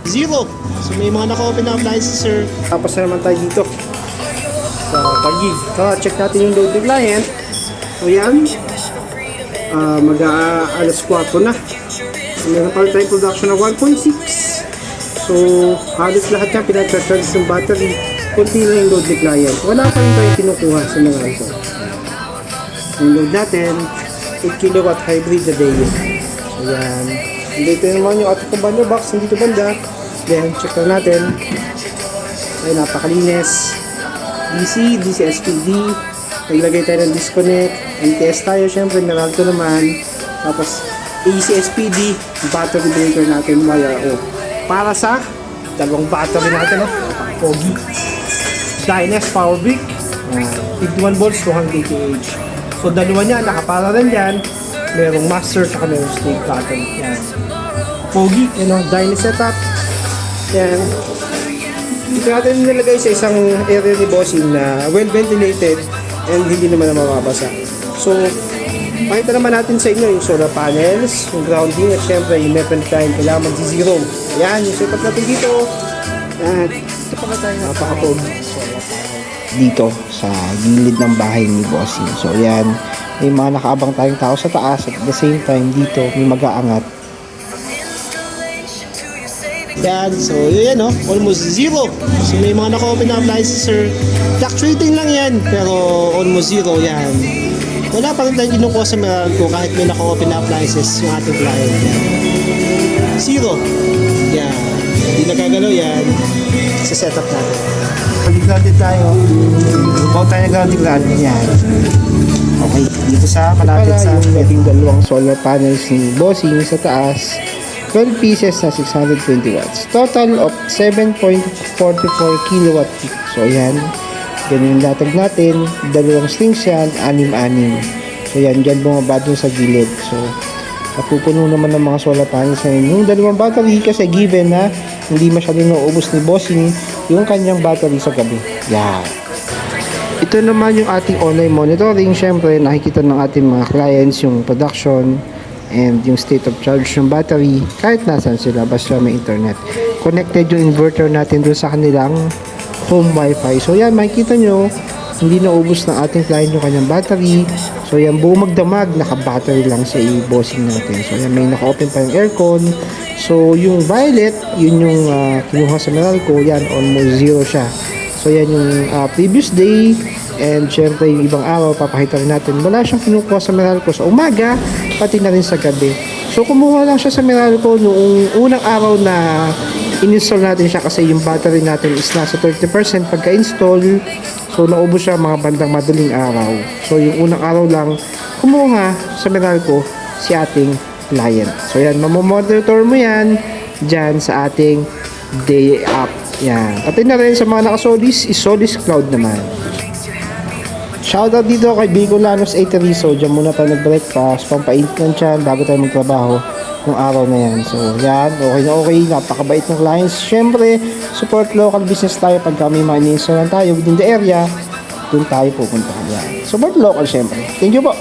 Zero. So may mga naka-open na appliances, sir. Tapos na naman tayo dito sa Taguig. So, check natin yung load ng client. So yan, mag-alas 4 na. So, meron pa rin tayong production na 1.6. So halos lahat yan pinag-charge ng battery. Kunti na yung load ng client. Wala pa rin tayong kinukuha sa mga ito. Yung load natin, 8 kilowatt hybrid na day. So yan. Dito naman yung ating bundle box, dito banda. Then, check na natin. Ay, napakalinis. DC SPD. Naglagay tayo ng disconnect. NTS tayo, syempre, Meralco naman. Tapos, AC SPD, battery breaker natin, wire O. Para sa dalawang battery natin, Pogi. Dynes Power Brick. 51 volts, 280 Ah. So, dalawa niya, nakapara rin yan. Merong master, saka merong snake battery. Yan. Pogi, Dynes setup. Yan. Ito natin nilagay sa isang area ni Bossing na well ventilated and hindi naman na mababasa. So, makita naman natin sa inyo yung solar panels, yung grounding, at syempre yung metal line, kailangan mag-zero. Yan, yung setup natin dito. Yan. Ito pa tayo, napakapog. Dito sa gilid ng bahay ni Bossing. So, yan. May mga nakaabang tayong tao sa taas at at the same time dito may mag-aangat. Yan, so yun almost zero. So may mga naka-open na appliances, sir. Fluctuating lang yan, pero almost zero yan. Wala pa rin tayong kinukuha sa Meralco kahit may naka-open na appliances yung ating client. Yan. Zero. Yan. Hindi nagagalaw yan sa setup natin. Grounded tayo. Bawa tayo grounded. Yan. Okay, dito sa malapit sa yung dalawang solar panels ni Bossing sa taas. 12 pieces na 620 watts. Total of 7.44 kilowatt peak. So, ayan. Ganun yung latag natin. Dalawang slings yan. 6-6. So, ayan. Diyan bumaba dun sa gilid. So, napupuno naman ng mga solar panels na yun. Yung dalawang battery kasi given na hindi masyadong nauubos ni Bossing yung kanyang battery sa gabi. Yan. Ito naman yung ating online monitoring. Siyempre, nakikita ng ating mga clients yung production and yung state of charge ng battery kahit nasan sila basta may internet. Connected yung inverter natin doon sa kanilang home wifi. So yan, makikita nyo hindi naubos ng ating client yung kanyang battery. So yan, buong magdamag naka-battery lang sa i-bossing natin. So yan, may naka-open pa yung aircon. So yung violet, yun yung kinuha sa Meralco, yan almost zero siya. So yan yung previous day. And syempre yung ibang araw papakita rin natin wala siyang kinukuha sa Meralco sa umaga pati na rin sa gabi. So kumuha lang siya sa Meralco noong unang araw na in-install natin siya kasi yung battery natin is nasa 30% pagka-install. So naubos siya mga bandang madaling araw. So yung unang araw lang kumuha sa Meralco si ating client. So yan, mamomonitor mo yan dyan sa ating day app. Yan. Pati na rin sa mga naka-Solis is Solis Cloud naman. Shoutout dito kay Bicolanos Eatery. So, dyan muna tayo nag-breakfast, pampainit ng tiyan bago tayo magtrabaho ng araw na yan. So, yan, okay na okay, napakabait ng clients. Siyempre, support local business tayo pag kami ma-install tayo within the area, doon tayo pupunta. Yan. Support local, siyempre. Thank you po.